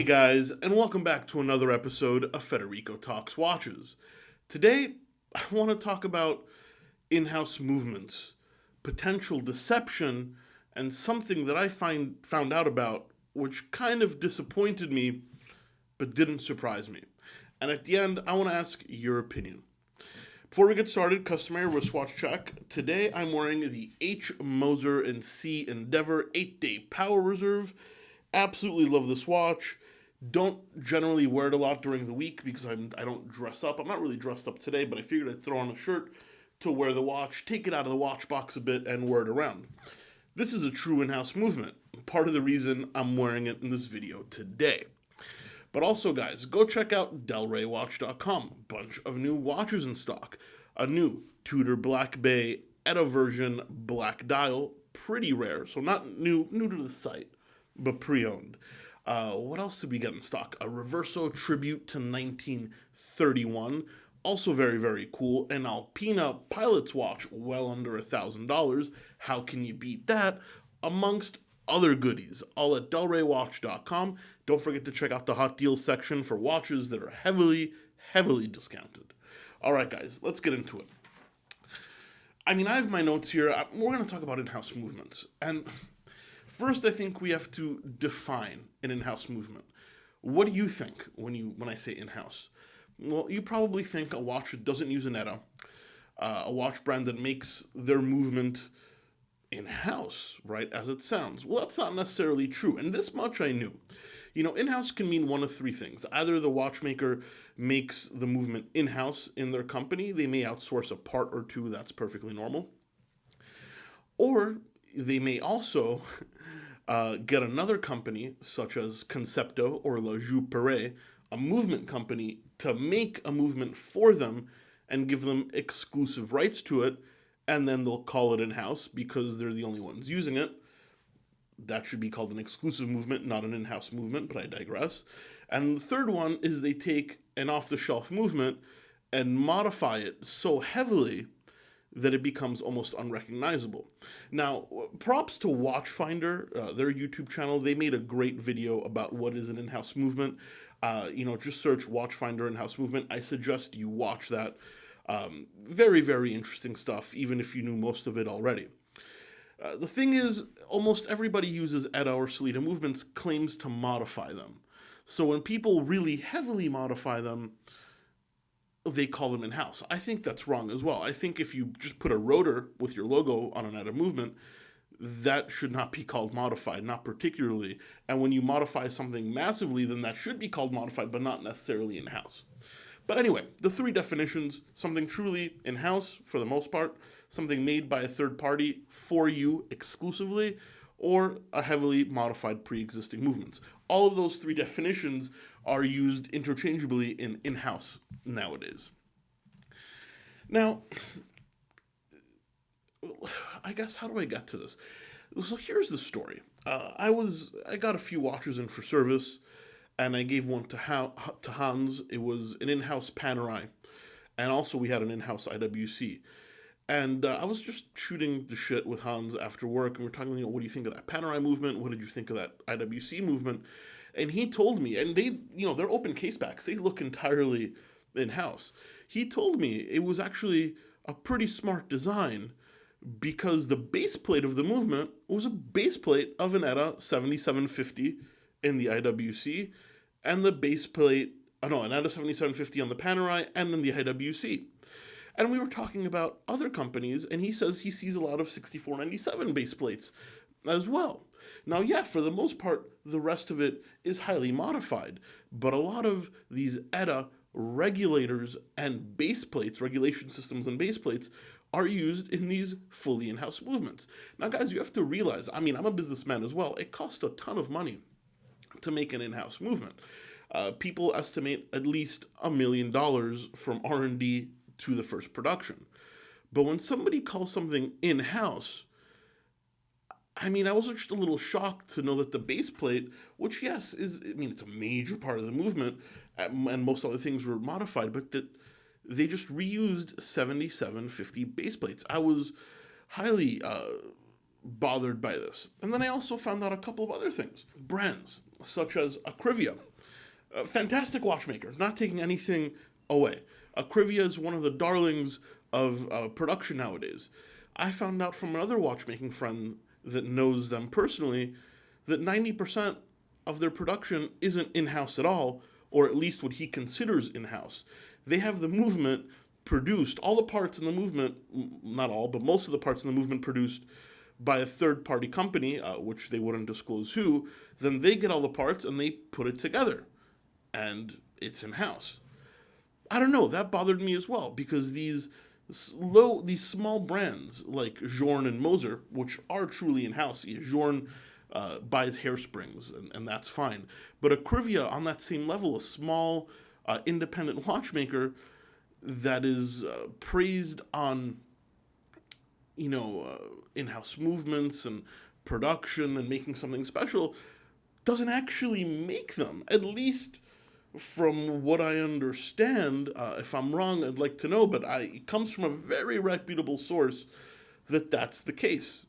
guys, and welcome back to another episode of Federico Talks Watches. Today, I want to talk about in-house movements, potential deception, and something that I found out about which kind of disappointed me, but didn't surprise me. And at the end, I want to ask your opinion. Before we get started, customary wristwatch check. Today, I'm wearing the H. Moser & C. Endeavor 8-Day Power Reserve. Absolutely love this watch. Don't generally wear it a lot during the week because I don't dress up. I'm not really dressed up today, but I figured I'd throw on a shirt to wear the watch, take it out of the watch box a bit, and wear it around. This is a true in-house movement. Part of the reason I'm wearing it in this video today. But also, guys, go check out delraywatch.com. Bunch of new watches in stock. A new Tudor Black Bay ETA version black dial. Pretty rare, so not new to the site, but pre-owned. What else did we get in stock? A Reverso Tribute to 1931. Also very, very cool. An Alpina Pilot's watch, well under $1,000. How can you beat that? Amongst other goodies, all at delraywatch.com. Don't forget to check out the hot deals section for watches that are heavily, heavily discounted. All right, guys, let's get into it. I have my notes here. We're going to talk about in-house movements. And first, I think we have to define an in-house movement. What do you think when I say in-house? Well, you probably think a watch that doesn't use an ETA, a watch brand that makes their movement in-house, right, as it sounds. Well, that's not necessarily true, and this much I knew. In-house can mean one of three things. Either the watchmaker makes the movement in-house in their company. They may outsource a part or two. That's perfectly normal. Or they may also get another company, such as Concepto or La Joux Perret, a movement company, to make a movement for them and give them exclusive rights to it, and then they'll call it in-house because they're the only ones using it. That should be called an exclusive movement, not an in-house movement, but I digress. And the third one is they take an off-the-shelf movement and modify it so heavily that it becomes almost unrecognizable. Now, props to Watchfinder, their YouTube channel. They made a great video about what is an in-house movement. Just search Watchfinder in-house movement. I suggest you watch that. Very, very interesting stuff, even if you knew most of it already. The thing is, almost everybody uses ETA or Sellita movements claims to modify them. So when people really heavily modify them, they call them in-house. I think that's wrong as well. I think if you just put a rotor with your logo on an ETA movement, that should not be called modified, not particularly. And when you modify something massively, then that should be called modified, but not necessarily in-house. But anyway, the three definitions: something truly in-house for the most part, something made by a third party for you exclusively, or a heavily modified pre-existing movements. All of those three definitions are used interchangeably in in-house nowadays. Now, I guess, how do I get to this? So here's the story. I got a few watches in for service, and I gave one to Hans. It was an in-house Panerai, and also we had an in-house IWC. And I was just shooting the shit with Hans after work, and we're talking, what do you think of that Panerai movement? What did you think of that IWC movement? And he told me, and they, they're open casebacks. They look entirely in-house. He told me it was actually a pretty smart design because the base plate of the movement was a base plate of an ETA 7750 in the IWC, and the base plate, an ETA 7750 on the Panerai and in the IWC. And we were talking about other companies, and he says he sees a lot of 6497 base plates as well. Now, yeah, for the most part, the rest of it is highly modified, but a lot of these ETA regulators and base plates, regulation systems and base plates, are used in these fully in-house movements. Now, guys, you have to realize, I'm a businessman as well. It costs a ton of money to make an in-house movement. People estimate at least $1 million from R&D to the first production. But when somebody calls something in-house, I was just a little shocked to know that the base plate, which yes, it's a major part of the movement, and most other things were modified, but that they just reused 7750 base plates. I was highly bothered by this. And then I also found out a couple of other things. Brands. such as Acrivia. A fantastic watchmaker, not taking anything away. Acrivia is one of the darlings of production nowadays. I found out from another watchmaking friend that knows them personally that 90% of their production isn't in-house at all, or at least what he considers in-house. They have the movement produced, all the parts in the movement, not all, but most of the parts in the movement produced by a third-party company, which they wouldn't disclose who. Then they get all the parts and they put it together, and it's in-house. I don't know, that bothered me as well, because these small brands like Journe and Moser, which are truly in-house. Journe buys hairsprings, and that's fine. But Acrivia, on that same level, a small independent watchmaker that is praised on, in-house movements and production and making something special, doesn't actually make them. At least from what I understand, if I'm wrong, I'd like to know, but it comes from a very reputable source that that's the case.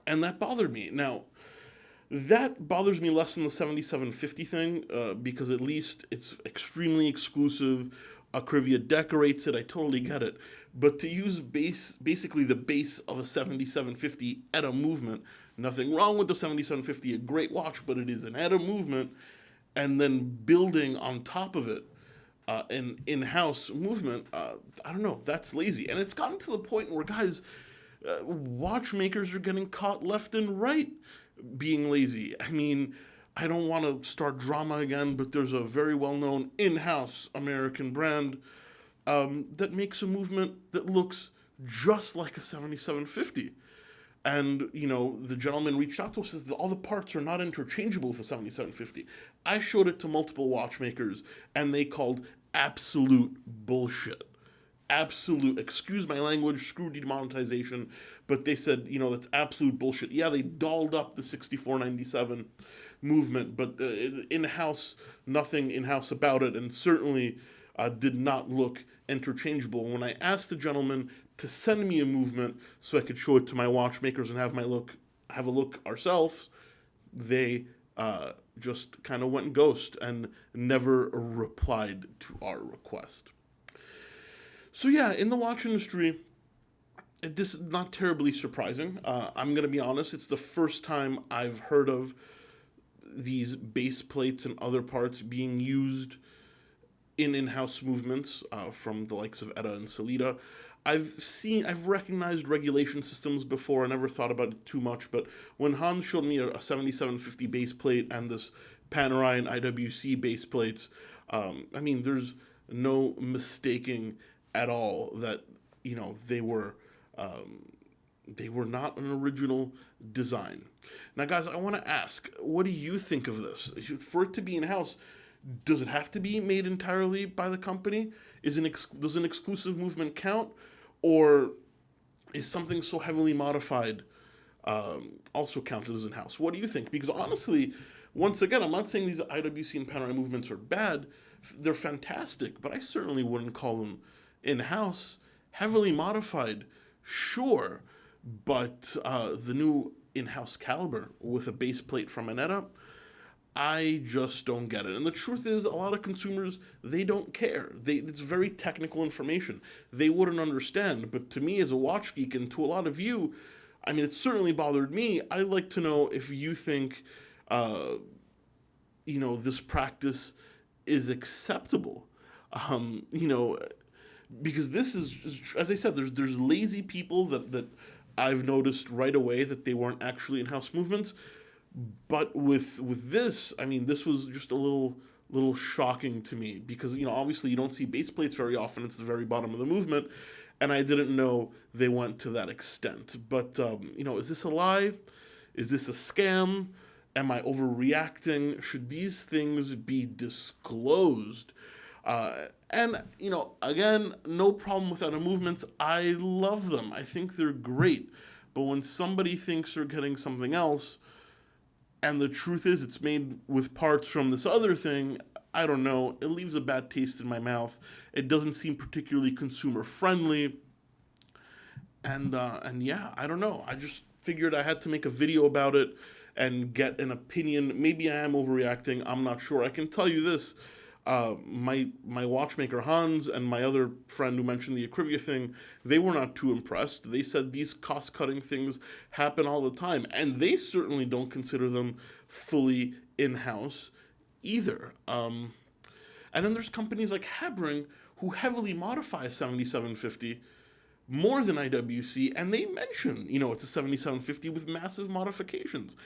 And that bothered me. Now, that bothers me less than the 7750 thing, because at least it's extremely exclusive. Acrivia decorates it, I totally get it. But to use basically the base of a 7750 at a movement, nothing wrong with the 7750, a great watch, but it is an at a movement, and then building on top of it an in-house movement, I don't know, that's lazy. And it's gotten to the point where, guys, watchmakers are getting caught left and right being lazy. I mean, I don't want to start drama again, but there's a very well-known in-house American brand that makes a movement that looks just like a 7750. And, the gentleman reached out to us and said that all the parts are not interchangeable with a 7750. I showed it to multiple watchmakers, and they called absolute bullshit. Absolute, excuse my language, screw demonetization, but they said, that's absolute bullshit. Yeah, they dolled up the 6497 movement, but in-house, nothing in-house about it, and certainly did not look interchangeable. When I asked the gentleman to send me a movement so I could show it to my watchmakers and have a look ourselves, they just kind of went ghost and never replied to our request. So yeah, in the watch industry, this is not terribly surprising. I'm going to be honest, it's the first time I've heard of these base plates and other parts being used in-house movements from the likes of Etta and Salida. I've recognized regulation systems before. I never thought about it too much, but when Hans showed me a 7750 base plate and this Panerai and IWC base plates, there's no mistaking at all that they were not an original design. Now, guys, I want to ask, what do you think of this? For it to be in-house, does it have to be made entirely by the company? Does an exclusive movement count? Or is something so heavily modified also counted as in-house? What do you think? Because honestly, once again, I'm not saying these IWC and Panerai movements are bad. They're fantastic, but I certainly wouldn't call them in-house. Heavily modified, sure, but the new in-house caliber with a base plate from Anetta, I just don't get it. And the truth is, a lot of consumers, they don't care. It's very technical information. They wouldn't understand. But to me, as a watch geek, and to a lot of you, it certainly bothered me. I'd like to know if you think, this practice is acceptable. Because this is, as I said, there's lazy people that I've noticed right away that they weren't actually in-house movements. But with this, this was just a little shocking to me because, obviously you don't see base plates very often. It's the very bottom of the movement. And I didn't know they went to that extent. But, is this a lie? Is this a scam? Am I overreacting? Should these things be disclosed? And, again, no problem with other movements. I love them. I think they're great. But when somebody thinks they're getting something else, and the truth is it's made with parts from this other thing, I don't know, it leaves a bad taste in my mouth. It doesn't seem particularly consumer friendly. And yeah, I don't know. I just figured I had to make a video about it and get an opinion. Maybe I am overreacting. I'm not sure. I can tell you this. My watchmaker Hans and my other friend who mentioned the Akrivia thing, they were not too impressed. They said these cost-cutting things happen all the time, and they certainly don't consider them fully in-house either. And then there's companies like Hebring who heavily modify a 7750 more than IWC, and they mention, it's a 7750 with massive modifications.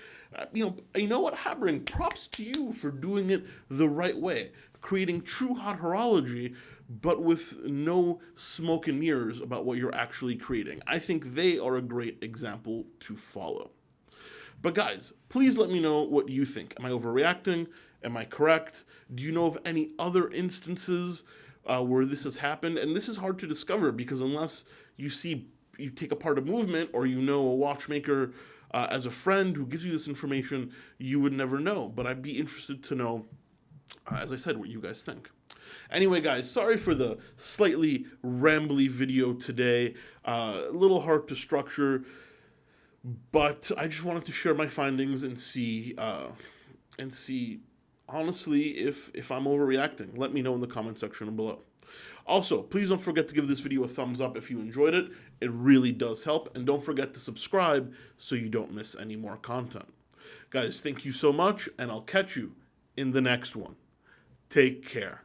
You know what, Habring, props to you for doing it the right way, creating true hot horology, but with no smoke and mirrors about what you're actually creating. I think they are a great example to follow. But guys, please let me know what you think. Am I overreacting? Am I correct? Do you know of any other instances where this has happened? And this is hard to discover because unless you take apart a movement or you know a watchmaker as a friend who gives you this information, you would never know. But I'd be interested to know, as I said, what you guys think. Anyway, guys, sorry for the slightly rambly video today. A little hard to structure, but I just wanted to share my findings and see honestly if I'm overreacting. Let me know in the comment section below. Also, please don't forget to give this video a thumbs up if you enjoyed it. It really does help. And don't forget to subscribe so you don't miss any more content. Guys, thank you so much, and I'll catch you in the next one. Take care.